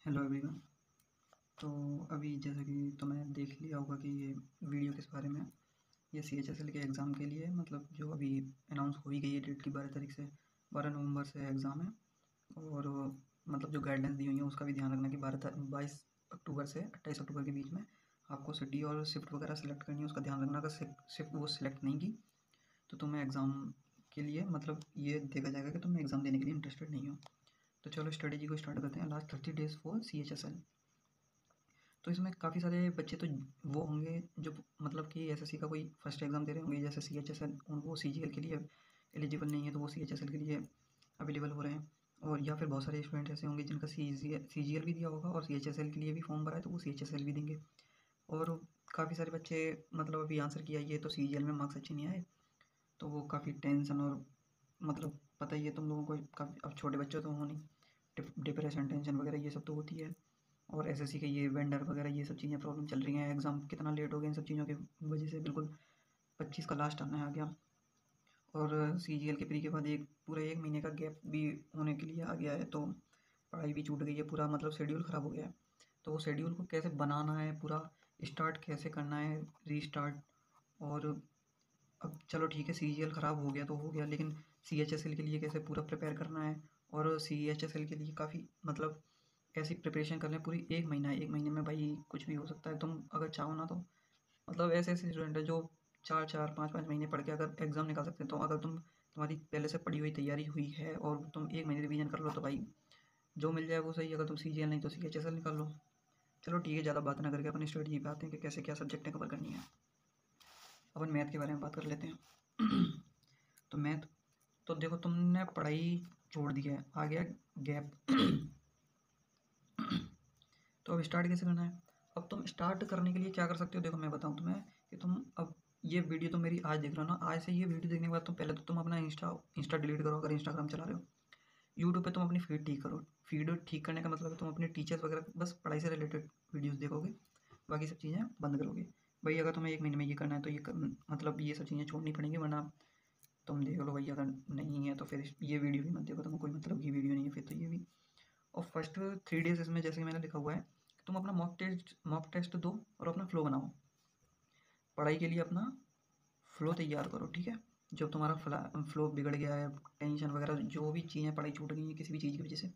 Hello everyone. तो अभी जैसे कि तुम्हें देख लिया होगा कि ये वीडियो किस बारे में है। ये CHSL के एग्ज़ाम के लिए मतलब जो अभी अनाउंस हो ही गई है डेट की 12 तारीख से 12 नवंबर से एग्ज़ाम है। और मतलब जो गाइडलाइंस दी हुई हैं उसका भी ध्यान रखना कि 22 अक्टूबर से 28 अक्टूबर के बीच में आपको सिटी और शिफ्ट वगैरह सेलेक्ट करनी है। उसका ध्यान रखना, अगर शिफ्ट वो सिलेक्ट नहीं की तो तुम्हें एग्ज़ाम के लिए मतलब ये देखा जाएगा कि तुम्हें एग्ज़ाम देने के लिए इंटरेस्टेड नहीं हो। तो चलो स्ट्रेटेजी को स्टार्ट करते हैं। Last 30 days for CHSL। तो इसमें काफ़ी सारे बच्चे तो वो होंगे जो मतलब कि SSC का कोई फर्स्ट एग्ज़ाम दे रहे होंगे, जैसे CHSL, वो CGL के लिए एलिजिबल नहीं है तो वो CHSL के लिए अवेलेबल हो रहे हैं। और या फिर बहुत सारे स्टूडेंट ऐसे होंगे जिनका CGL भी दिया होगा और CHSL के लिए भी फॉर्म भरा है तो वो CHSL भी देंगे। और काफ़ी सारे बच्चे मतलब अभी आंसर किया ये तो CGL में मार्क्स अच्छे नहीं आए तो वो काफ़ी टेंशन और मतलब पता ही है तुम लोगों को, काफ़ी अब छोटे बच्चे तो हो नहीं, डिप्रेशन टेंशन वगैरह ये सब तो होती है। और SSC के ये वेंडर वगैरह ये सब चीज़ें प्रॉब्लम चल रही हैं, एग्ज़ाम कितना लेट हो गया इन सब चीज़ों की वजह से, बिल्कुल 25 का लास्ट आना आ गया। और CGL के प्री के बाद एक पूरा 1 महीने का गैप भी होने के लिए आ गया है, तो पढ़ाई भी छूट गई है, पूरा मतलब शेड्यूल ख़राब हो गया है। तो वो शेड्यूल को कैसे बनाना है, पूरा स्टार्ट कैसे करना है, रीस्टार्ट। और अब चलो ठीक है CGL ख़राब हो गया तो हो गया, लेकिन CHSL के लिए कैसे पूरा प्रिपेयर करना है। और CHSL के लिए काफ़ी मतलब ऐसी प्रिपरेशन कर लें पूरी 1 महीना है। 1 महीने में भाई कुछ भी हो सकता है, तुम अगर चाहो ना तो मतलब ऐसे ऐसे स्टूडेंट है जो 4-4 5-5 महीने पढ़ के अगर एग्ज़ाम निकाल सकते हैं। तो अगर तुम्हारी पहले से पढ़ी हुई तैयारी हुई है और तुम 1 महीने रिवीजन कर लो तो भाई जो मिल जाए वो सही। अगर तुम CGL नहीं तो CHSL निकाल लो। चलो ठीक है, ज़्यादा बात ना करके अपनी स्ट्रेटजी पे आते हैं कि कैसे क्या सब्जेक्टें कवर करनी है। अपन मैथ के बारे में बात कर लेते हैं। तो मैथ तो देखो तुमने पढ़ाई छोड़ दी है, आ गया गैप। तो अब स्टार्ट कैसे करना है। अब तुम स्टार्ट करने के लिए क्या कर सकते हो, देखो मैं बताऊं तुम्हें कि तुम अब ये वीडियो तो मेरी आज देख रहे हो ना, आज से ये वीडियो देखने के बाद तुम पहले तो तुम अपना इंस्टा डिलीट करो अगर इंस्टाग्राम चला रहे हो। यूट्यूब पे तुम अपनी फीड ठीक करो। फीड ठीक करने का मतलब है तुम अपने टीचर्स वगैरह बस पढ़ाई से रिलेटेड वीडियोस देखोगे, बाकी सब चीज़ें बंद करोगे। भाई अगर तुम्हें 1 महीने में ये करना है तो मतलब ये सब चीज़ें छोड़नी पड़ेंगी, वरना तुम देख लो भाई अगर नहीं है तो फिर ये वीडियो भी मत देखो, तुम्हें कोई मतलब की वीडियो नहीं है फिर तो ये भी। और फर्स्ट 3 डेज इसमें जैसे कि मैंने लिखा हुआ है, तुम अपना मॉक टेस्ट दो और अपना फ्लो बनाओ। पढ़ाई के लिए अपना फ्लो तैयार करो, ठीक है। जब तुम्हारा फ्लो बिगड़ गया है, टेंशन वगैरह जो भी चीज़ें पढ़ाई छूट गई है किसी भी चीज़ की वजह से,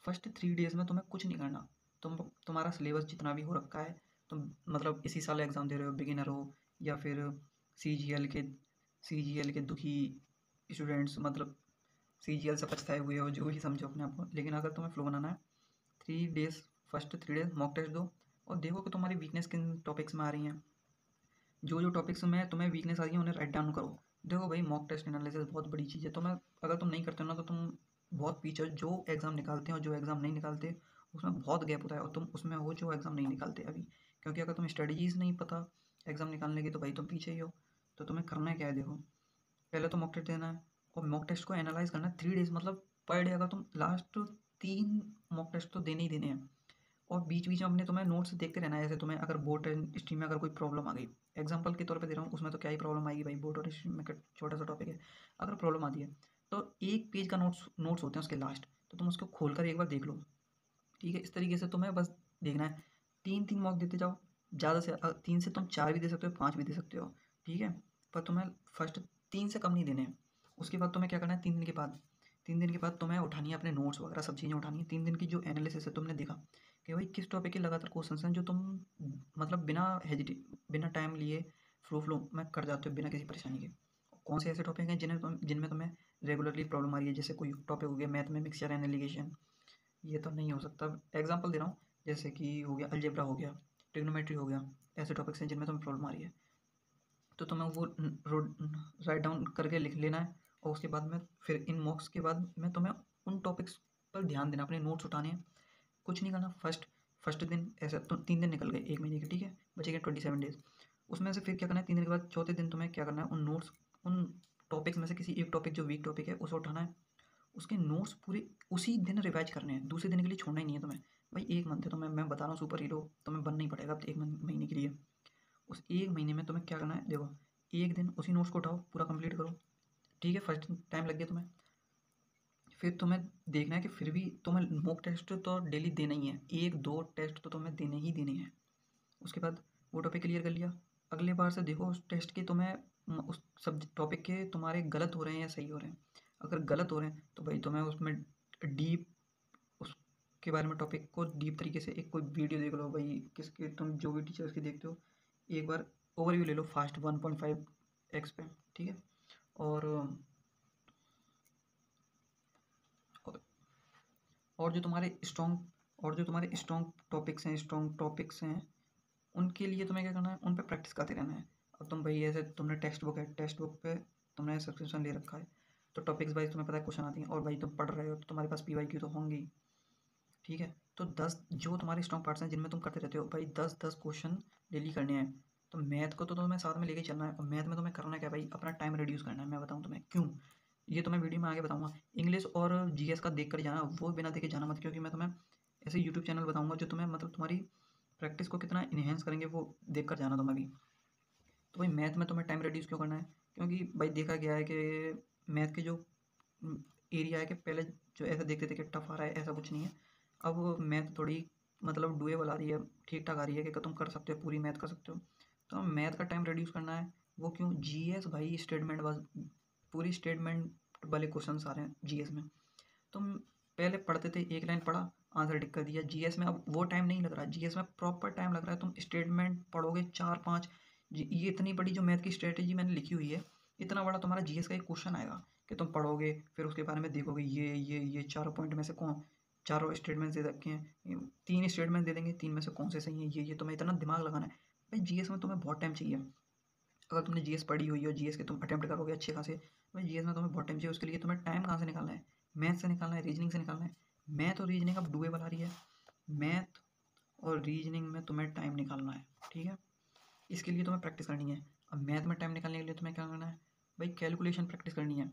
फर्स्ट 3 डेज में तुम्हें कुछ नहीं करना। तुम्हारा सिलेबस जितना भी हो रखा है, तुम मतलब इसी साल एग्ज़ाम दे रहे हो, बिगिनर हो या फिर सी जी एल के सी जी एल के दुखी स्टूडेंट्स, मतलब CGL से पछताए हुए हो, जो भी समझो अपने आप को। लेकिन अगर तुम्हें फ्लो बनाना है 3 days, first 3 days mock test दो और देखो कि तुम्हारी वीकनेस किन टॉपिक्स में आ रही हैं। जो जो टॉपिक्स में तुम्हें वीकनेस आ रही है उन्हें राइट डाउन करो। देखो भाई मॉक टेस्ट एनालिसिस बहुत बड़ी चीज़ है, तो मैं अगर तुम नहीं करते हो ना तो तुम बहुत पीछे, जो एग्ज़ाम निकालते हैं और जो एग्ज़ाम नहीं निकालते उसमें बहुत गैप होता है, और तुम उसमें हो जो एग्ज़ाम नहीं निकालते अभी। क्योंकि अगर तुम स्ट्रेटजीज नहीं पता एग्ज़ाम निकालने की तो भाई तुम पीछे ही हो। तो तुम्हें करना क्या है, देखो पहले तो मॉक टेस्ट देना है और मॉक टेस्ट को एनालाइज करना है 3 डेज, मतलब पर डे अगर तुम लास्ट 3 मॉक टेस्ट तो देने ही देने हैं। और बीच बीच में अपने तुम्हें नोट्स देखते रहना है। जैसे तुम्हें अगर बोर्ड एंड स्ट्रीम में अगर कोई प्रॉब्लम आ गई, एग्जांपल के तौर पे दे रहा हूँ, उसमें तो क्या ही प्रॉब्लम आएगी भाई, बोर्ड और स्ट्रीम में छोटा सा टॉपिक है। अगर प्रॉब्लम आती है तो 1 पेज का नोट्स होते हैं उसके लास्ट, तो तुम उसको खोल कर एक बार देख लो, ठीक है। इस तरीके से तुम्हें बस देखना है, 3-3 मॉक देते जाओ। ज़्यादा से 3 से तुम 4 भी दे सकते हो, 5 भी दे सकते हो, ठीक है। पर तुम्हें फर्स्ट 3 से कम नहीं देने हैं। उसके बाद तुम्हें क्या करना है, 3 दिन के बाद तुम्हें उठानी है अपने नोट्स वगैरह सब चीज़ें उठानी है। 3 दिन की जो एनालिसिस है तुमने देखा कि भाई किस टॉपिक के लगातार क्वेश्चन हैं जो तुम मतलब बिना टाइम लिए फ्लो में कर जाते हो बिना किसी परेशानी के। कौन से ऐसे टॉपिक हैं जिनमें तुम्हें रेगुलरली प्रॉब्लम आ रही है। जैसे कोई टॉपिक हो गया मैथ में मिक्सचर एंड एलिगेशन, ये तो नहीं हो सकता। एग्जांपल दे रहा हूँ, जैसे कि हो गया अलजेब्रा, हो गया ट्रिग्नोमेट्री, हो गया, ऐसे टॉपिक्स हैं जिनमें तुम्हें प्रॉब्लम आ रही है। तो तुम्हें वो राइट डाउन करके लिख लेना है। और उसके बाद में फिर इन मॉक्स के बाद में तुम्हें उन टॉपिक्स पर ध्यान देना, अपने नोट्स उठाने हैं, कुछ नहीं करना। फर्स्ट दिन ऐसे तो 3 दिन निकल गए 1 महीने के, ठीक है, बचेंगे 27 डेज। उसमें से फिर क्या करना है, 3 दिन के बाद चौथे दिन तुम्हें क्या करना है, उन नोट्स उन टॉपिक्स में से किसी एक टॉपिक जो वीक टॉपिक है उसे उठाना है। उसके नोट्स पूरे उसी दिन रिवाइज करने हैं, दूसरे दिन के लिए छोड़ना ही नहीं है तुम्हें। भाई 1 मंथ है, तो मैं बता रहा हूँ सुपर हीरो तुम्हें बनना ही पड़ेगा अब 1 महीने के लिए। उस 1 महीने में तुम्हें क्या करना है, देखो एक दिन उसी नोट्स को उठाओ, पूरा कंप्लीट करो, ठीक है। फर्स्ट टाइम लग गया तुम्हें, फिर तुम्हें देखना है कि फिर भी तुम्हें मॉक टेस्ट तो डेली देना ही है, 1-2 टेस्ट तो तुम्हें देने ही देने हैं। उसके बाद वो टॉपिक क्लियर कर लिया, अगले बार से देखो उस टेस्ट के तुम्हें उस सब टॉपिक के तुम्हारे गलत हो रहे हैं या सही हो रहे हैं। अगर गलत हो रहे हैं तो भाई तुम्हें उसमें डीप उसके बारे में टॉपिक को डीप तरीके से एक कोई वीडियो देख लो भाई, किसके तुम जो भी टीचर्स की देखते हो एक बार ओवरव्यू ले लो फास्ट 1.5x पे, ठीक है। और और जो तुम्हारे स्ट्रॉन्ग टॉपिक्स हैं उनके लिए तुम्हें क्या करना है, उन पे प्रैक्टिस करते रहना है। अब तुम भाई ऐसे तुमने टेक्स्ट बुक है, टेक्स्ट बुक पे तुमने सब्सक्रिप्शन ले रखा है, तो टॉपिक्स वाइज तुम्हें पता है क्वेश्चन आती हैं, और भाई तुम पढ़ रहे हो तो तुम्हारे पास PYQ तो होंगी, ठीक है। तो 10 जो तुम्हारे स्ट्रॉन्ग पार्ट्स हैं जिनमें तुम करते रहते हो भाई, 10-10 क्वेश्चन डेली करने हैं। तो मैथ को तो तुम्हें साथ में लेके चलना है, और मैथ में तुम्हें करना क्या है भाई, अपना टाइम रिड्यूस करना है। मैं बताऊँ तुम्हें क्यों, ये तुम्हें वीडियो में आगे बताऊँगा। इंग्लिश और GS का देख कर जाना, वो बिना देखे जाना मत, क्योंकि मैं तुम्हें ऐसे यूट्यूब चैनल बताऊँगा जो तुम्हें मतलब तुम्हारी प्रैक्टिस को कितना इन्हेंस करेंगे, वो देख कर जाना तुम्हें भी। तो भाई मैथ में तुम्हें टाइम रिड्यूस क्यों करना है, क्योंकि भाई देखा गया है कि मैथ के जो एरिया है कि पहले जो ऐसा देखते थे कि टफ आ रहा है, ऐसा कुछ नहीं है। अब मैथ थोड़ी मतलब डुएबल आ रही है, ठीक ठाक आ रही है कि तुम कर सकते हो, पूरी मैथ कर सकते हो। तो मैथ का टाइम रिड्यूस करना है, वो क्यों, GS भाई स्टेटमेंट वाज पूरी स्टेटमेंट वाले क्वेश्चन आ रहे हैं GS में। तुम पहले पढ़ते थे, एक लाइन पढ़ा आंसर टिक कर दिया। GS में अब वो टाइम नहीं लग रहा, GS में प्रॉपर टाइम लग रहा है। तुम स्टेटमेंट पढ़ोगे 4-5, ये इतनी बड़ी जो मैथ की स्ट्रेटेजी मैंने लिखी हुई है, इतना बड़ा तुम्हारा GS का एक क्वेश्चन आएगा कि तुम पढ़ोगे, फिर उसके बारे में देखोगे ये चारों पॉइंट में से कौन, चारों स्टेटमेंट दे रखे हैं, 3 स्टेटमेंट दे देंगे, 3 में से कौन से सही है, ये तुम्हें इतना दिमाग लगाना है। भाई GS में तुम्हें बहुत टाइम चाहिए। अगर तुमने GS पढ़ी हुई है, GS के तुम अटेम्प्ट करोगे अच्छे खासे, भाई GS में तुम्हें बहुत टाइम चाहिए। उसके लिए तुम्हें टाइम कहाँ से निकालना है, मैथ से निकालना है, रीजनिंग से निकालना है। मैथ और रीजनिंग अब डुएबल आ रही है, मैथ और रीजनिंग में तुम्हें टाइम निकालना है, ठीक है। इसके लिए तुम्हें प्रैक्टिस करनी है। अब मैथ में टाइम निकालने के लिए तुम्हें क्या करना है भाई, कैलकुलेशन प्रैक्टिस करनी है।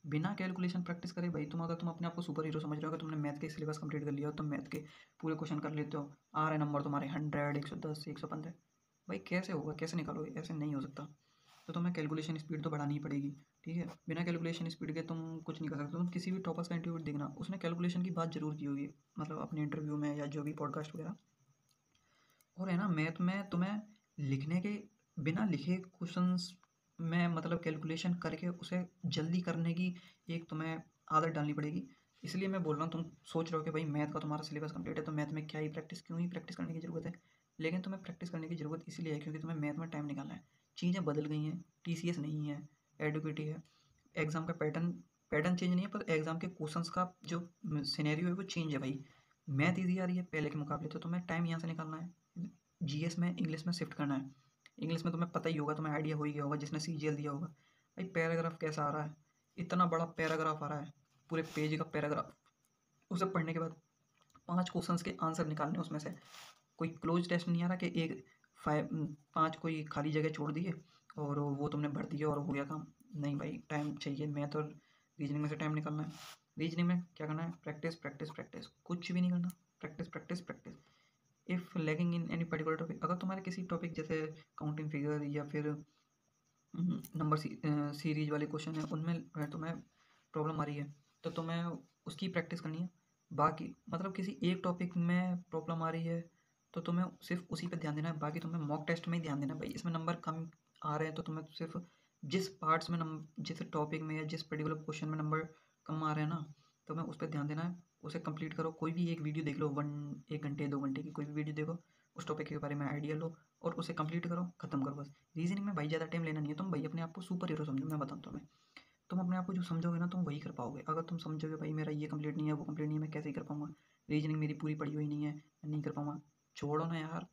बिना कैलकुलेशन प्रैक्टिस करे भाई, तुम अपने आप को सुपर हीरो समझ रहे हो, अगर तुमने मैथ के सिलेबस कंप्लीट कर लिया हो, तुम मैथ के पूरे क्वेश्चन कर लेते हो, आ रहे नंबर तुम्हारे 100, 110, 115, भाई कैसे होगा, कैसे निकालोगे, ऐसे नहीं हो सकता। तो तुम्हें कैलकुलेशन स्पीड तो बढ़ानी ही पड़ेगी, ठीक है। बिना कैलकुलेशन स्पीड के तुम कुछ नहीं कर सकते। तुम किसी भी टॉपर्स का इंटरव्यू देखना, उसने कैलकुलेशन की बात जरूर की होगी, मतलब अपने इंटरव्यू में या जो भी पॉडकास्ट वगैरह। और है ना, मैथ में तुम्हें लिखने के बिना लिखे क्वेश्चंस में मतलब कैलकुलेशन करके उसे जल्दी करने की एक तुम्हें आदत डालनी पड़ेगी। इसलिए मैं बोल रहा हूँ, तुम सोच रहे हो कि भाई मैथ का तुम्हारा सिलेबस कंप्लीट है तो मैथ में क्या ही प्रैक्टिस, क्यों ही प्रैक्टिस करने की ज़रूरत है। लेकिन तुम्हें प्रैक्टिस करने की ज़रूरत इसलिए है क्योंकि तुम्हें मैथ में टाइम निकालना है। चीज़ें बदल गई हैं, TCS नहीं है, एडुकेटी है। एग्ज़ाम का पैटर्न चेंज नहीं है, पर एग्ज़ाम के क्वेश्चंस का जो सिनेरियो है वो चेंज है भाई। मैथ ईजी आ रही है पहले के मुकाबले, तो तुम्हें टाइम यहाँ से निकालना है, GS में इंग्लिश में शिफ्ट करना है। इंग्लिश में तुम्हें पता ही होगा, तुम्हें आइडिया हो ही गया होगा जिसने CGL दिया होगा। भाई पैराग्राफ कैसा आ रहा है, इतना बड़ा पैराग्राफ आ रहा है, पूरे पेज का पैराग्राफ। उसे पढ़ने के बाद 5 क्वेश्चंस के आंसर निकालने, उसमें से कोई क्लोज टेस्ट नहीं आ रहा कि 5 कोई खाली जगह छोड़ दिए और वो तुमने भर दिया और हो गया काम। नहीं भाई, टाइम चाहिए। मैथ और रीजनिंग में से टाइम निकालना है। रीजनिंग में क्या करना है, प्रैक्टिस प्रैक्टिस प्रैक्टिस, कुछ भी नहीं करना, practice practice practice. If lagging in any particular topic, अगर तुम्हारे किसी टॉपिक जैसे काउंटिंग फिगर या फिर नंबर सीरीज वाले क्वेश्चन है, उनमें तुम्हें प्रॉब्लम आ रही है तो तुम्हें उसकी प्रैक्टिस करनी है। बाकी मतलब किसी एक टॉपिक में प्रॉब्लम आ रही है तो तुम्हें सिर्फ उसी पे ध्यान देना है, बाकी तुम्हें मॉक टेस्ट में ही ध्यान देना है। भाई इसमें नंबर कम आ रहे हैं तो तुम्हें सिर्फ जिस पार्ट्स में जिस टॉपिक में या जिस पर्टिकुलर क्वेश्चन में नंबर कम आ रहे हैं ना, तो तुम्हें उस पर ध्यान देना है, उसे कंप्लीट करो। कोई भी एक वीडियो देख लो, 1 घंटे 2 घंटे की कोई भी वीडियो देखो, उस टॉपिक के बारे में आइडिया लो और उसे कंप्लीट करो, खत्म करो बस। रीजनिंग में भाई ज़्यादा टाइम लेना नहीं है। तुम भाई अपने आप को सुपर हीरो समझो, मैं बताऊँ तुम्हें, तुम अपने आप को जो समझोगे ना तुम वही कर पाओगे। अगर तुम समझोगे भाई मेरा ये कंप्लीट नहीं है, वो कंप्लीट नहीं है, मैं कैसे ही कर पाऊंगा, रीजनिंग मेरी पूरी पढ़ी हुई नहीं है, मैं नहीं कर पाऊंगा, छोड़ो ना यार,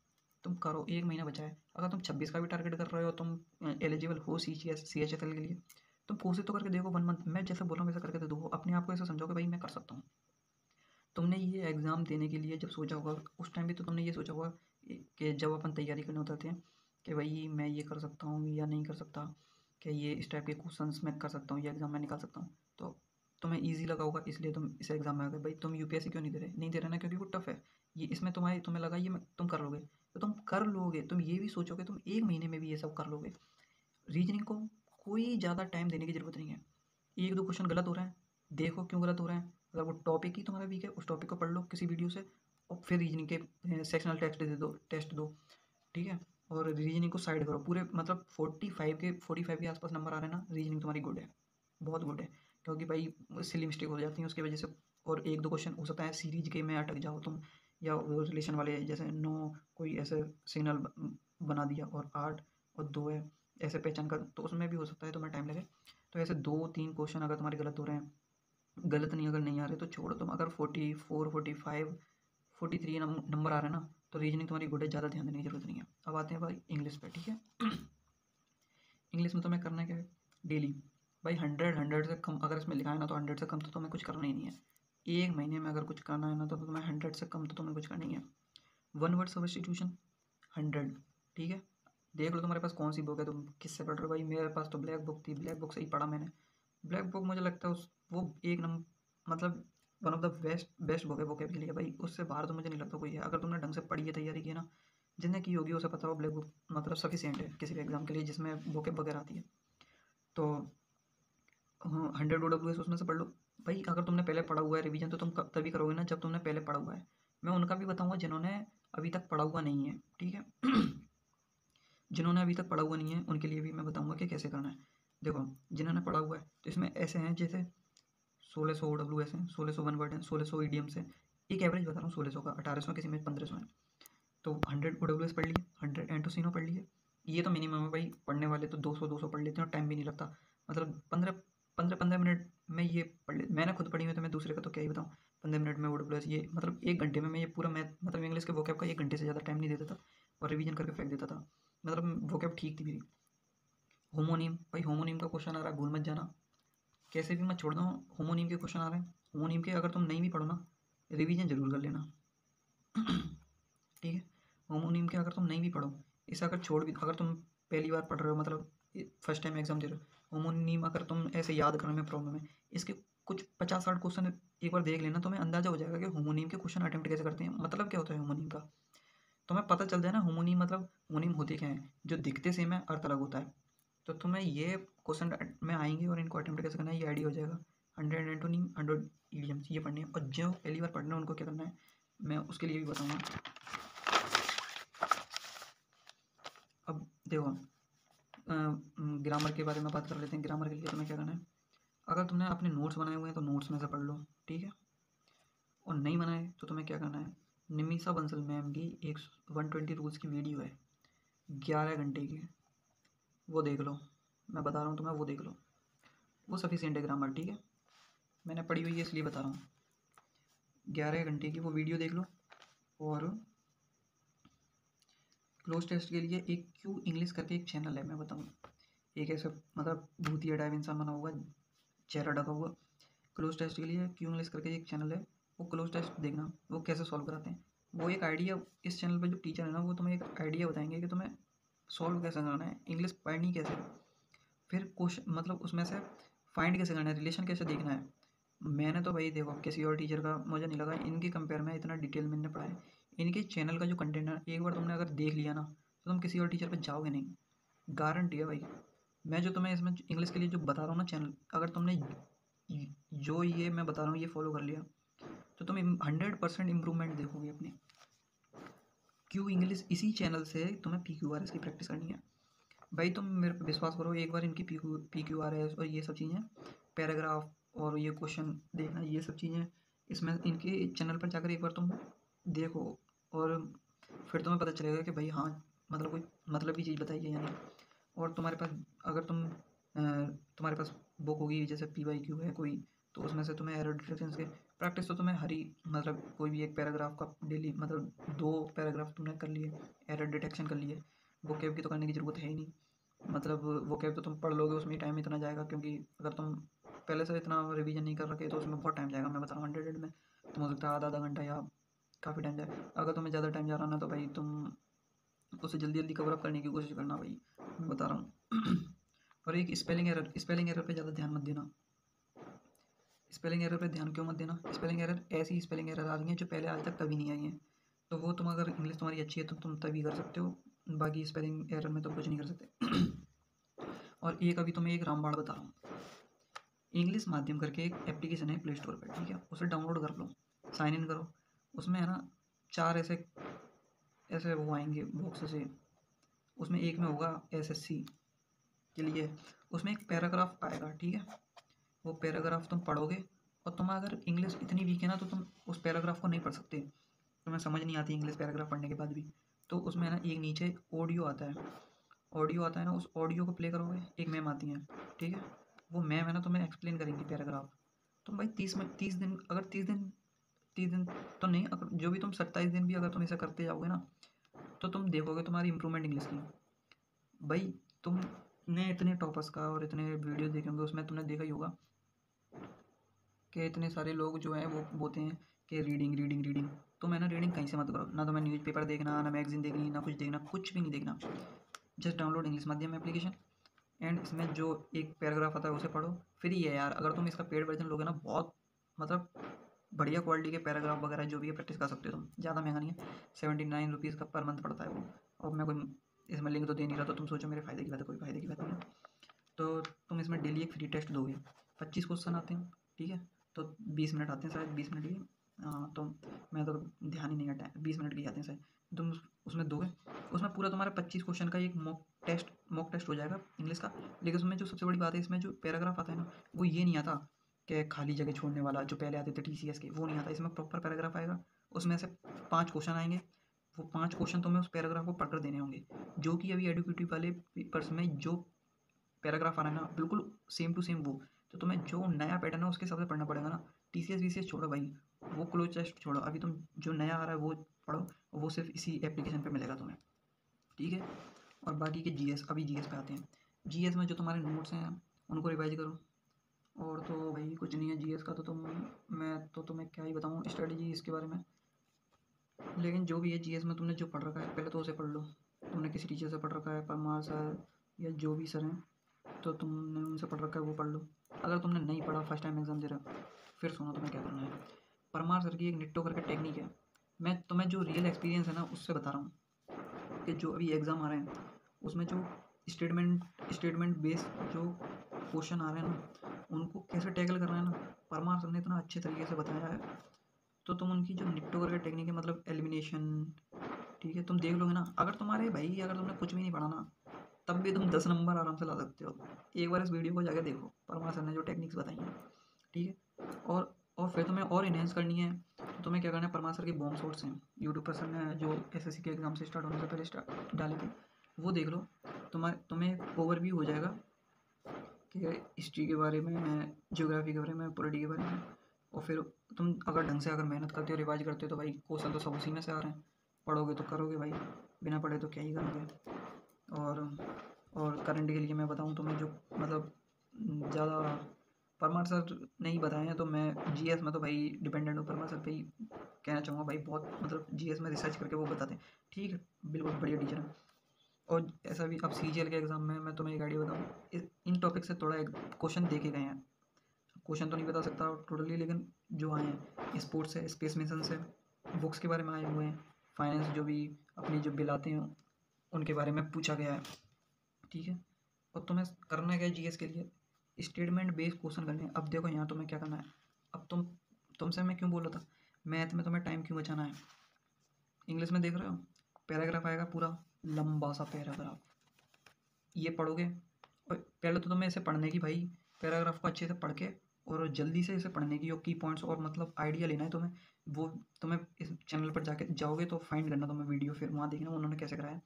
तुम करो। 1 महीना बचा है, अगर तुम 26 का भी टारगेट कर रहे हो, तुम एलिजिबल हो CHSL के लिए, तुम कोशिश तो करके देखो 1 मंथ। मैं जैसे बोल रहा हूँ वैसा करके तो देखो, अपने आप को ऐसा समझो कि भाई मैं कर सकता हूँ। तुमने ये एग्ज़ाम देने के लिए जब सोचा होगा, उस टाइम भी तो तुमने ये सोचा होगा कि जब अपन तैयारी करने उतरते हैं कि भाई मैं ये कर सकता हूँ या नहीं कर सकता, कि ये इस टाइप के क्वेश्चंस मैं कर सकता हूँ, ये एग्ज़ाम में निकाल सकता हूँ। तो तुम्हें ईजी लगा होगा, इसलिए तुम इस एग्ज़ाम में आ गए। भाई तुम UPSC क्यों नहीं दे रहे ना, क्योंकि वो टफ है। ये इसमें तुम्हें लगा ये तुम कर लोगे, तो तुम कर लोगे। तुम ये भी सोचोगे तुम 1 महीने में भी ये सब कर लोगे। रीजनिंग को कोई ज़्यादा टाइम देने की ज़रूरत नहीं है। 1-2 क्वेश्चन गलत हो रहे हैं, देखो क्यों गलत हो रहे हैं। अगर वो टॉपिक ही तुम्हारा वीक है, उस टॉपिक को पढ़ लो किसी वीडियो से, और फिर रीजनिंग के सेक्शनल टेस्ट दो, ठीक है। और रीजनिंग को साइड करो पूरे, मतलब 45 के आसपास नंबर आ रहे हैं ना, रीजनिंग तुम्हारी गुड है, बहुत गुड है। क्योंकि भाई सिली मिस्टेक हो जाती है उसकी वजह से, और एक दो क्वेश्चन हो सकता है सीरीज के में अटक जाओ तुम, या रिलेशन वाले जैसे नो कोई ऐसे सिग्नल बना दिया, और 8 और 2 है ऐसे पहचान कर, तो उसमें भी हो सकता है तुम्हें टाइम लगे। तो ऐसे 2-3 क्वेश्चन अगर तुम्हारे गलत हो रहे हैं, गलत नहीं अगर नहीं आ रहे तो छोड़ो तुम। अगर 44 45 43 नंबर आ रहे हैं ना, तो रीजनिंग तुम्हारी गुड है, ज़्यादा ध्यान देने की जरूरत नहीं है। अब आते हैं भाई इंग्लिश पे, ठीक है। इंग्लिश में तुम्हें करना क्या है, डेली भाई 100 से कम अगर इसमें लिखा है ना, तो 100 से कम तो तुम्हें कुछ करना ही नहीं है। एक महीने में अगर कुछ करना है ना, तो तुम्हें 100 से कम तो तुम्हें कुछ करना ही है। 1 वर्ड सब्स्टिट्यूशन 100, ठीक है। देख लो तुम्हारे पास कौन सी बुक है, तुम किससे पढ़ रहे हो। भाई मेरे पास तो ब्लैक बुक थी, ब्लैक बुक से ही पढ़ा मैंने। ब्लैक बुक मुझे लगता है उस वो एक नंबर, मतलब one of the best best book है वोकेब के लिए भाई। उससे बाहर तो मुझे नहीं लगता कोई है, अगर तुमने ढंग से पढ़ी है, तैयारी की है ना, जिसने की होगी उसे पता हो ब्लैक बुक मतलब सफिशियंट है किसी भी एग्जाम के लिए जिसमें वोकेब वगैरह आती है। तो हाँ, 100 OWS उसमें से पढ़ लो। भाई अगर तुमने पहले पढ़ा हुआ है, रिवीजन तो तुम तभी करोगे ना जब तुमने पहले पढ़ा हुआ है। मैं उनका भी बताऊंगा जिन्होंने अभी तक पढ़ा हुआ नहीं है, ठीक है। जिन्होंने अभी तक पढ़ा हुआ नहीं है उनके लिए भी मैं बताऊंगा कि कैसे करना है। देखो जिन्होंने पढ़ा हुआ है तो इसमें ऐसे हैं जैसे 1600 OWS हैं, 1600 वन वर्ड हैं, 1600 ईडियम्स हैं। एक एवरेज बता रहा हूँ 1600 का, 1800 किसी में 1500 है। तो 100 OWS पढ़ लिए, 100 एंटोसिनो पढ़ लिए। ये तो मिनिमम है भाई, पढ़ने वाले तो 200 पढ़ लेते हैं और टाइम भी नहीं लगता। मतलब 15 मिनट में ये पढ़ ले। मैंने खुद पढ़ी हुई, तो मैं दूसरे का तो क्या ही बताऊँ। 15 मिनट में OWS ये मतलब 1 घंटे में मैं ये पूरा मैथ मतलब इंग्लिश के वोकैब का 1 घंटे से ज़्यादा टाइम नहीं देता था, और रिवीजन करके फेंक देता था। मतलब वोकैब ठीक थी मेरी। होमोनीम भाई, होमोनीम का क्वेश्चन आ रहा है, भूल मत जाना, कैसे भी मत छोड़ दो। होमोनीम के क्वेश्चन आ रहे हैं, होमोनीम के अगर तुम नहीं भी पढ़ो ना, रिवीजन जरूर कर लेना। ठीक है। होमोनीम के अगर तुम नहीं भी पढ़ो, इसे अगर छोड़ भी, अगर तुम पहली बार पढ़ रहे हो, मतलब फर्स्ट टाइम एग्जाम दे रहे हो, होमोनीम अगर तुम ऐसे याद करने में प्रॉब्लम है, इसके कुछ 50-60 क्वेश्चन एक बार देख लेना, तुम्हें अंदाजा हो जाएगा कि होमोनीम के क्वेश्चन अटेम्प्ट कैसे करते हैं, मतलब क्या होता है होमोनीम का। तुम्हें पता चल जाए ना होमोनीम मतलब होमोनीम होते क्या है, जो दिखते सेम है अर्थ अलग होता है। तो तुम्हें ये क्वेश्चन में आएंगे और इनको अटेम्प्ट कैसे करना है ये आइडिया हो जाएगा। 100 एंटोनीम, 100 इडियम्स ये पढ़ने हैं, और जो पहली बार पढ़ना है उनको क्या करना है मैं उसके लिए भी बताऊँगा। अब देखो ग्रामर के बारे में बात कर लेते हैं। ग्रामर के लिए तुम्हें क्या करना है, अगर तुमने अपने नोट्स बनाए हुए हैं तो नोट्स में से पढ़ लो, ठीक है। और नहीं बनाए तो तुम्हें क्या करना है, निमिषा बंसल मैम की एक 120 रूल्स की वीडियो है 11 घंटे की, वो देख लो। मैं बता रहा हूँ तुम्हें, वो देख लो, वो सफिशियंट है ग्रामर, ठीक है। मैंने पढ़ी हुई है इसलिए बता रहा हूँ। 11 घंटे की वो वीडियो देख लो। और क्लोज टेस्ट के लिए एक क्यू इंग्लिश करके एक चैनल है, मैं बताऊँ, एक ऐसा मतलब भूतिया टाइप इंसान बना हुआ, चेहरा ढका हुआ। क्लोज टेस्ट के लिए क्यू इंग्लिश करके एक चैनल है, वो क्लोज टेस्ट देखना वो कैसे सॉल्व कराते हैं। वो एक आइडिया, इस चैनल पर जो टीचर है ना, वो तुम्हें एक आइडिया बताएंगे कि तुम्हें सॉल्व कैसे करना है, इंग्लिश पढ़नी कैसे, फिर क्वेश्चन मतलब उसमें से फाइंड कैसे करना है, रिलेशन कैसे देखना है। मैंने तो भाई देखो किसी और टीचर का मुझे नहीं लगा इनके कंपेयर में इतना डिटेल मैंने पढ़ा है। इनके चैनल का जो कंटेंट है एक बार तुमने अगर देख लिया ना, तो तुम किसी और टीचर पर जाओगे नहीं, गारंटी है भाई। मैं जो तुम्हें इसमें इंग्लिश के लिए जो बता रहा हूँ ना चैनल, अगर तुमने जो ये मैं बता रहा हूँ ये फॉलो कर लिया, तो तुम 100% इम्प्रूवमेंट देखोगे अपनी। क्यों इंग्लिश इसी चैनल से तुम्हें PQRS की प्रैक्टिस करनी है भाई। तुम मेरे पे विश्वास करो, एक बार इनकी PQRS और ये सब चीज़ें, पैराग्राफ और ये क्वेश्चन देखना, ये सब चीज़ें इसमें इनके चैनल पर जाकर एक बार तुम देखो, और फिर तुम्हें पता चलेगा कि भाई हाँ मतलब कोई मतलब की चीज़ बताई है या नहीं। और तुम्हारे पास अगर तुम्हारे पास बुक होगी जैसे PYQ है कोई, तो उसमें से तुम्हें एरर डिटेक्शन के प्रैक्टिस तो तुम्हें हरी मतलब कोई भी एक पैराग्राफ का डेली मतलब 2 पैराग्राफ तुमने कर लिए, एरर डिटेक्शन कर लिए, वोकैब की तो करने की ज़रूरत है ही नहीं। मतलब वोकैब तो तुम पढ़ लोगे उसमें टाइम इतना जाएगा, क्योंकि अगर तुम पहले से इतना रिवीजन नहीं कर रखे तो उसमें बहुत टाइम जाएगा। मैं बता रहा हूँ 100 में तुम हो सकता है आधा घंटा या काफ़ी टाइम जाए। अगर तुम्हें ज़्यादा टाइम जा रहा ना, तो भाई तुम उसे जल्दी जल्दी कवर अप करने की कोशिश करना भाई, मैं बता रहा हूँ। और एक स्पेलिंग एरर पे ज़्यादा ध्यान मत देना। स्पेलिंग एरर पे ध्यान क्यों मत देना, स्पेलिंग एरर ऐसी स्पेलिंग एरर आ रही हैं जो पहले आज तक कभी नहीं आई हैं। तो वो तुम अगर इंग्लिश तुम्हारी अच्छी है तो तुम तभी कर सकते हो, बाकी स्पेलिंग एरर में तो कुछ नहीं कर सकते। और एक अभी तुम्हें एक रामबाण बता रहा हूँ, इंग्लिश माध्यम करके एक एप्लीकेशन है प्ले स्टोर पर, ठीक है, उसे डाउनलोड कर लो, साइन इन करो। उसमें है ना 4 ऐसे ऐसे वो आएंगे बॉक्स से, उसमें एक में होगा SSC के लिए, उसमें एक पैराग्राफ आएगा, ठीक है। वो पैराग्राफ तुम पढ़ोगे, और तुम अगर इंग्लिश इतनी वीक है ना तो तुम उस पैराग्राफ को नहीं पढ़ सकते, तुम्हें समझ नहीं आती इंग्लिश पैराग्राफ पढ़ने के बाद भी, तो उसमें ना एक नीचे ऑडियो आता है, ऑडियो आता है ना, उस ऑडियो को प्ले करोगे, एक मैम आती हैं, ठीक है, वो मैम है ना तुम्हें एक्सप्लेन करेंगी पैराग्राफ। तुम भाई 30 दिन, अगर 30 दिन तो नहीं, अगर जो भी तुम 27 दिन भी अगर तुम ऐसा करते जाओगे ना, तो तुम देखोगे तुम्हारी इंप्रूवमेंट इंग्लिश की। भाई तुमने इतने टॉपर्स का और इतने वीडियो देखे होंगे, उसमें तुमने देखा ही होगा कि इतने सारे लोग जो हैं वो बोलते हैं कि रीडिंग रीडिंग रीडिंग। तो मैं ना रीडिंग कहीं से मत करो, ना तुम्हें न्यूज़पेपर देखना, ना मैगजीन देखनी, ना कुछ देखना, कुछ भी नहीं देखना। जस्ट डाउनलोड इंग्लिश माध्यम एप्लीकेशन, एंड इसमें जो एक पैराग्राफ आता है उसे पढ़ो। फ्री है यार, अगर तुम इसका पेड वर्जन लोगे ना, बहुत मतलब बढ़िया क्वालिटी के पैराग्राफ वगैरह जो भी है प्रैक्टिस कर सकते हो तुम, ज़्यादा महंगा नहीं है, 79 रुपीज़ का पर मंथ पड़ता है वो। और मैं कोई इसमें लिंक तो दे नहीं रहा, तो तुम सोचो मेरे फ़ायदे की बात है, कोई फ़ायदे की बात नहीं है। तो तुम इसमें डेली एक फ्री टेस्ट दोगे, 25 क्वेश्चन आते हैं, ठीक है, तो 20 मिनट आते हैं शायद, 20 मिनट की, हाँ, तो मैं तो ध्यान ही नहीं हटा, 20 मिनट के ही आते हैं शायद। तुम उसमें दोगे, उसमें पूरा तुम्हारा 25 क्वेश्चन का एक मॉक टेस्ट हो जाएगा इंग्लिश का। लेकिन उसमें जो सबसे बड़ी बात है, इसमें जो पैराग्राफ आता है ना, वो ये नहीं आता कि खाली जगह छोड़ने वाला जो पहले आते थे TCS के, वो नहीं आता। इसमें प्रॉपर पैराग्राफ आएगा, उसमें से 5 क्वेश्चन आएंगे, वो 5 क्वेश्चन तुम्हें उस पैराग्राफ को पढ़कर देने होंगे, जो कि अभी एडुकेटिव वाले पेपर्स में जो पैराग्राफ आ रहा है ना, बिल्कुल सेम टू सेम वो। तो तुम्हें जो नया पैटर्न है उसके हिसाब से पढ़ना पड़ेगा ना। TCS VCS छोड़ो भाई, वो क्लोज टेस्ट छोड़ो, अभी तुम जो नया आ रहा है वो पढ़ो, वो सिर्फ इसी एप्लीकेशन पे मिलेगा तुम्हें, ठीक है। और बाकी के GS, अभी GS पे आते हैं। GS में जो तुम्हारे नोट्स हैं उनको रिवाइज करो। और तो भाई कुछ नहीं है GS का, तो मैं तो तुम्हें क्या ही बताऊँ स्ट्रेटजी इसके बारे में। लेकिन जो भी है GS में तुमने जो पढ़ रखा है पहले तो उसे पढ़ लो। तुमने किसी टीचर से पढ़ रखा है, परमार सर या जो भी सर हैं, तो तुमने उनसे पढ़ रखा है वो पढ़ लो। अगर तुमने नहीं पढ़ा, फर्स्ट टाइम एग्जाम दे रहे हो, फिर सुनो तुम्हें क्या करना है। परमार सर की एक निट्टो करके टेक्निक है, मैं तुम्हें जो रियल एक्सपीरियंस है ना उससे बता रहा हूँ कि जो अभी एग्ज़ाम आ रहे हैं उसमें जो स्टेटमेंट बेस्ड जो क्वेश्चन आ रहे हैं ना, उनको कैसे टैकल करना है ना, परमार सर ने इतना अच्छे तरीके से बताया है। तो तुम उनकी जो निट्टो करके टेक्निक है, मतलब एलिमिनेशन, ठीक है, तुम देख लोगे ना। अगर तुम्हारे भाई अगर तुमने कुछ भी नहीं पढ़ा ना, तब भी तुम 10 नंबर आराम से ला सकते हो। एक बार इस वीडियो को जाके देखो, परमार सर ने जो टेक्निक्स बताई हैं, ठीक है। और फिर तुम्हें और इन्हेंस करनी है, तो तुम्हें क्या करना है, परमार सर के बॉम्ब शॉट्स हैं यूट्यूब पर, सर ने जो SSC के एग्ज़ाम से स्टार्ट होने से पहले डाले थे, वो देख लो। तुम्हें ओवरव्यू हो जाएगा कि हिस्ट्री के बारे में, ज्योग्राफी के बारे में, पॉलिटी के बारे में। और फिर तुम अगर ढंग से अगर मेहनत करते हो, रिवाइज करते हो, तो भाई क्वेश्चन तो सब उसी में से आ रहे हैं। पढ़ोगे तो करोगे भाई, बिना पढ़े तो क्या ही करोगे। और करंट के लिए मैं बताऊँ तो मैं जो मतलब ज़्यादा परमार सर नहीं बताए हैं, तो मैं GS में तो भाई डिपेंडेंट हूँ परमार सर पे ही कहना चाहूँगा भाई। बहुत मतलब GS में रिसर्च करके वो बताते हैं, ठीक है, बिल्कुल बढ़िया टीचर है। और ऐसा भी अब CGL के एग्ज़ाम में मैं तुम्हें एक आइडिया बताऊँ, इन टॉपिक से थोड़ा एक क्वेश्चन देखे गए हैं। क्वेश्चन तो नहीं बता सकता टोटली, लेकिन जो आए हैं स्पोर्ट्स है, स्पेस मिशन से, बुक्स के बारे में आए हुए हैं, फाइनेंस जो भी अपनी जो बिल आते हैं उनके बारे में पूछा गया है, ठीक है। और तुम्हें करना क्या है GS के लिए, स्टेटमेंट बेस्ड क्वेश्चन करने हैं। अब देखो यहाँ तुम्हें क्या करना है, अब तुमसे मैं क्यों बोल रहा था, मैथ में तुम्हें टाइम क्यों बचाना है। इंग्लिश में देख रहे हो पैराग्राफ आएगा, पूरा लंबा सा पैराग्राफ, ये पढ़ोगे। और पहले तो तुम्हें इसे पढ़ने की भाई, पैराग्राफ को अच्छे से पढ़ के और जल्दी से इसे पढ़ने की, और की पॉइंट्स और मतलब आइडिया लेना है तुम्हें। वो तुम्हें इस चैनल पर जाके जाओगे तो फाइंड करना तुम्हें वीडियो, फिर वहाँ देखना उन्होंने कैसे कराया।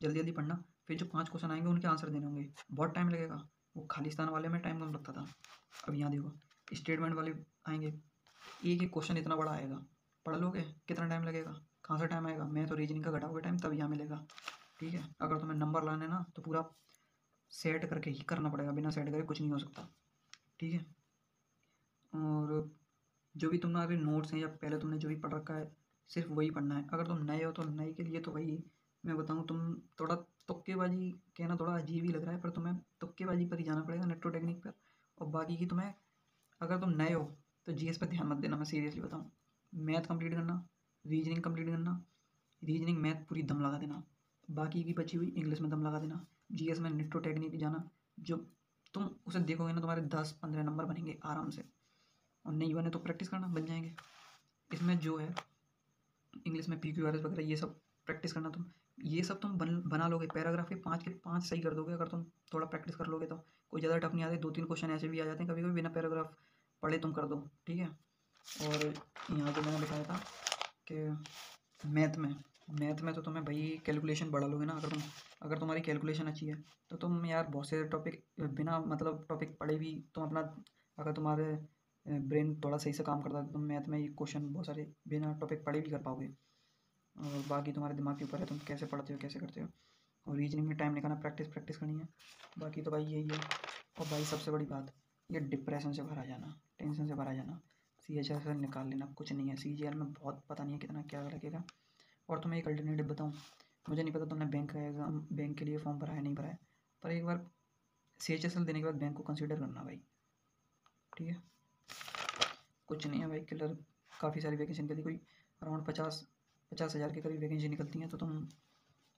जल्दी जल्दी पढ़ना, फिर जो 5 क्वेश्चन आएंगे उनके आंसर देने होंगे, बहुत टाइम लगेगा। वो खालिस्तान वाले में टाइम कम लगता था, अब यहाँ देखो स्टेटमेंट वाले आएंगे, एक एक क्वेश्चन इतना बड़ा आएगा, पढ़ लोगे कितना टाइम लगेगा, कहाँ से टाइम आएगा, मैं तो रीजनिंग का घटाओगे टाइम तब यहाँ मिलेगा, ठीक है। अगर तुम्हें नंबर लाने ना तो पूरा सेट करके ही करना पड़ेगा, बिना सेट करे कुछ नहीं हो सकता, ठीक है। और जो भी तुम्हारे नोट्स हैं या पहले तुमने जो भी पढ़ रखा है सिर्फ वही पढ़ना है। अगर तुम नए हो तो नए के लिए तो भाई मैं बताऊँ, तुम थोड़ा तुक्केबाजी कहना थोड़ा अजीब ही लग रहा है, पर तुम्हें तुक्केबाजी पर ही जाना पड़ेगा, नेट्रो टेक्निक पर। और बाकी की तुम्हें, अगर तुम नए हो तो GS पर ध्यान मत देना, मैं सीरियसली बताऊँ। मैथ कंप्लीट करना, रीजनिंग कंप्लीट करना, रीजनिंग मैथ पूरी दम लगा देना, बाकी की बची हुई इंग्लिश में दम लगा देना। GS में नेट्रो टेक्निक जाना, जो तुम उसे देखोगे ना, तुम्हारे 10-15 नंबर बनेंगे आराम से, और नहीं बने तो प्रैक्टिस करना, बन जाएंगे। इसमें जो है इंग्लिश में PQRS वगैरह ये सब प्रैक्टिस करना तुम, ये सब तुम बना लोगे। पैराग्राफ के 5 के 5 सही कर दोगे अगर तुम थोड़ा प्रैक्टिस कर लोगे तो। कोई ज़्यादा टफ नहीं आते, 2-3 क्वेश्चन ऐसे भी आ जाते हैं कभी कभी बिना पैराग्राफ पढ़े तुम कर दो, ठीक है। और यहाँ जो मैंने लिखाया था कि मैथ में तो तुम्हें भाई कैलकुलेशन बढ़ा लोगे ना, अगर तुम्हारी कैलकुलेशन अच्छी है तो तुम यार बहुत से टॉपिक बिना मतलब टॉपिक पढ़े भी तुम अपना, अगर तुम्हारे ब्रेन थोड़ा सही से काम करता है तो तुम मैथ में ये क्वेश्चन बहुत सारे बिना टॉपिक पढ़े भी कर पाओगे। और बाकी तुम्हारे दिमाग के ऊपर है तुम कैसे पढ़ते हो कैसे करते हो। और रीजनिंग में टाइम निकालना, प्रैक्टिस करनी है। बाकी तो भाई यही है। और भाई सबसे बड़ी बात, ये डिप्रेशन से भरा जाना, टेंशन से भरा जाना, CHSL निकाल लेना, कुछ नहीं है। CGL में बहुत पता नहीं है कितना क्या लगेगा। और तुम्हें एक अल्टरनेटिव बताऊँ, मुझे नहीं पता तुमने बैंक का एग्ज़ाम, बैंक के लिए फॉर्म भरा है नहीं भरा है, पर एक बार CHSL देने के बाद बैंक को कंसिडर करना भाई, ठीक है। कुछ नहीं है भाई, किलर काफ़ी सारी वैकेंसी निकलती, कोई अराउंड 50,000 के करीब वैकेंसी निकलती हैं, तो तुम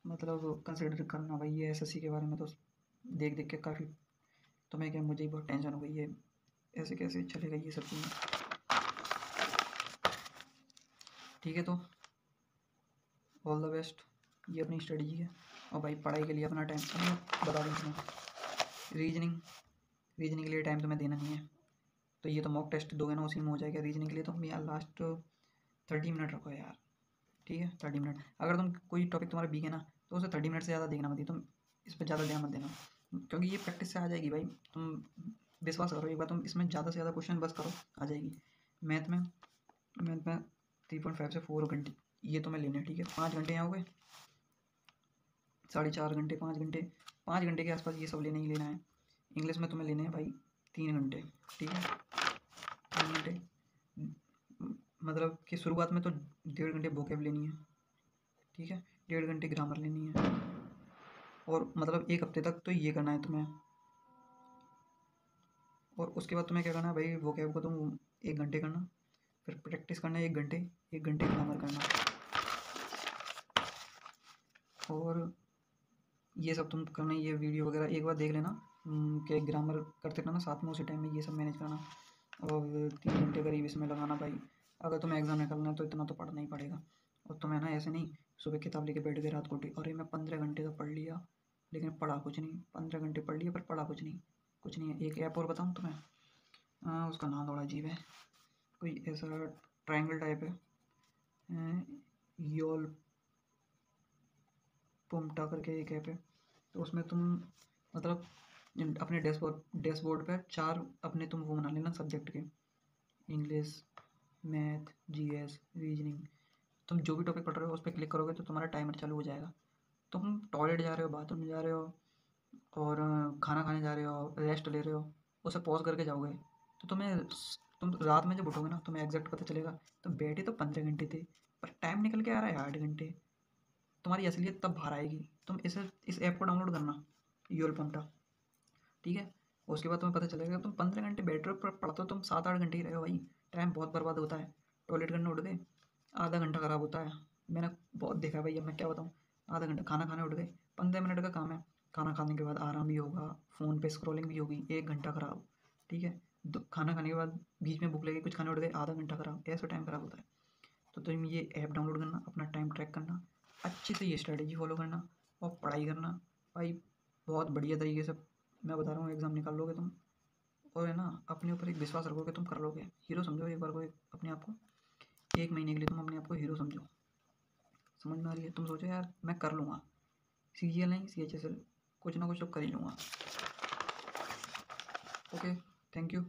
मतलब कंसिडर करना भाई। ये SSC के बारे में तो देख देख के काफ़ी तुम्हें क्या, मुझे ही बहुत टेंशन हो गई है, ऐसे कैसे चलेगा ये सब चीज़ें, ठीक है। तो ऑल द बेस्ट, ये अपनी स्टडी है। और भाई पढ़ाई के लिए अपना टाइम बता दूँ तुम्हें, रीजनिंग के लिए टाइम तुम्हें देना नहीं है, तो ये तो मॉक टेस्ट दोगे ना उसी में हो जाएगा। रीजनिंग के लिए तो हम यार लास्ट 30 मिनट रखो यार, ठीक है। 30 मिनट, अगर तुम कोई टॉपिक तुम्हारा वीक है ना तो उसे 30 मिनट से ज़्यादा देखना मत, तुम इस पर ज़्यादा ध्यान मत देना, क्योंकि ये प्रैक्टिस से आ जाएगी भाई। तुम विश्वास करो एक बार, तुम इसमें ज़्यादा से ज़्यादा क्वेश्चन बस करो, आ जाएगी। मैथ में 3.5 से 4 घंटे ये तुम्हें लेने हैं, ठीक है। 5 घंटे यहाँ हो गए, 4.5 घंटे, 5 घंटे के आसपास ये सब लेना ही लेना है। इंग्लिश में तुम्हें लेने हैं भाई 3 घंटे, ठीक है। 3 घंटे मतलब कि शुरुआत में तो 1.5 घंटे वोकैब लेनी है, ठीक है। 1.5 घंटे ग्रामर लेनी है, और मतलब 1 हफ्ते तक तो ये करना है तुम्हें। और उसके बाद तुम्हें क्या करना है भाई, वोकैब को तुम 1 घंटे करना, फिर प्रैक्टिस करना है 1 घंटे ग्रामर करना, और ये सब तुम करना। ये वीडियो वगैरह एक बार देख लेना कि ग्रामर करते रहना साथ में, उसी टाइम में ये सब मैनेज करना, और 3 घंटे करीब इसमें लगाना भाई। अगर तुम्हें एग्ज़ाम निकलना है तो इतना तो पढ़ना ही पड़ेगा। और तुम्हें ना ऐसे नहीं सुबह किताब लेके बैठ गए रात को, और ये मैं 15 घंटे तो पढ़ लिया लेकिन पढ़ा कुछ नहीं, 15 घंटे पढ़ लिया पर पढ़ा कुछ नहीं, कुछ नहीं है। एक ऐप और बताऊँ तुम्हें, उसका नाम थोड़ा अजीब है, कोई ऐसा ट्रायंगल टाइप है, योल पुमटा करके एक ऐप है। तो उसमें तुम मतलब अपने डैशबोर्ड पर 4 अपने तुम वो बना लेना सब्जेक्ट के, इंग्लिश, मैथ, GS, रीजनिंग। तुम जो भी टॉपिक पढ़ रहे हो उस पर क्लिक करोगे तो तुम्हारा टाइमर चालू हो जाएगा। तुम टॉयलेट जा रहे हो, बाथरूम में जा रहे हो, और खाना खाने जा रहे हो, रेस्ट ले रहे हो, उसे पॉज करके जाओगे तो तुम रात में जब उठोगे ना तुम्हें एग्जैक्ट पता चलेगा तुम बैठे तो 15 घंटे थे, पर टाइम निकल के आ रहा है 8 घंटे। तुम्हारी असलियत तब बाहर आएगी। तुम इस ऐप को डाउनलोड करना, यूएल पंटा, ठीक है। उसके बाद तुम्हें पता चलेगा तुम 15 घंटे बैठ रहे हो, पर पढ़ते हो तुम 7-8 घंटे ही रहे हो भाई। टाइम बहुत बर्बाद होता है। टॉयलेट करने उठ गए, आधा घंटा ख़राब होता है। मैंने बहुत देखा है भाई, अब मैं क्या बताऊँ। आधा घंटा, खाना खाने उठ गए, 15 मिनट का काम है, खाना खाने के बाद आराम भी होगा, फ़ोन पे स्क्रॉलिंग भी होगी, 1 घंटा ख़राब, ठीक है। खाना खाने के बाद बीच में भूख लगी, कुछ खाने उठ गए, आधा घंटा ख़राब, ऐसा टाइम ख़राब होता है। तो तुम ये ऐप डाउनलोड करना, अपना टाइम ट्रैक करना, अच्छे से ये स्ट्रेटजी फॉलो करना, और पढ़ाई करना भाई। बहुत बढ़िया तरीके से मैं बता रहा हूँ एग्ज़ाम निकाल लोगे तुम। और है ना, अपने ऊपर एक विश्वास रखोगे, तुम कर लोगे। हीरो समझो एक बार को, अपने आप को 1 महीने के लिए तुम अपने आप को हीरो समझो। समझ में आ रही है? तुम सोचो यार मैं कर लूँगा, CGL नहीं CHSL, कुछ ना कुछ तो कर ही लूँगा। Okay, thank you.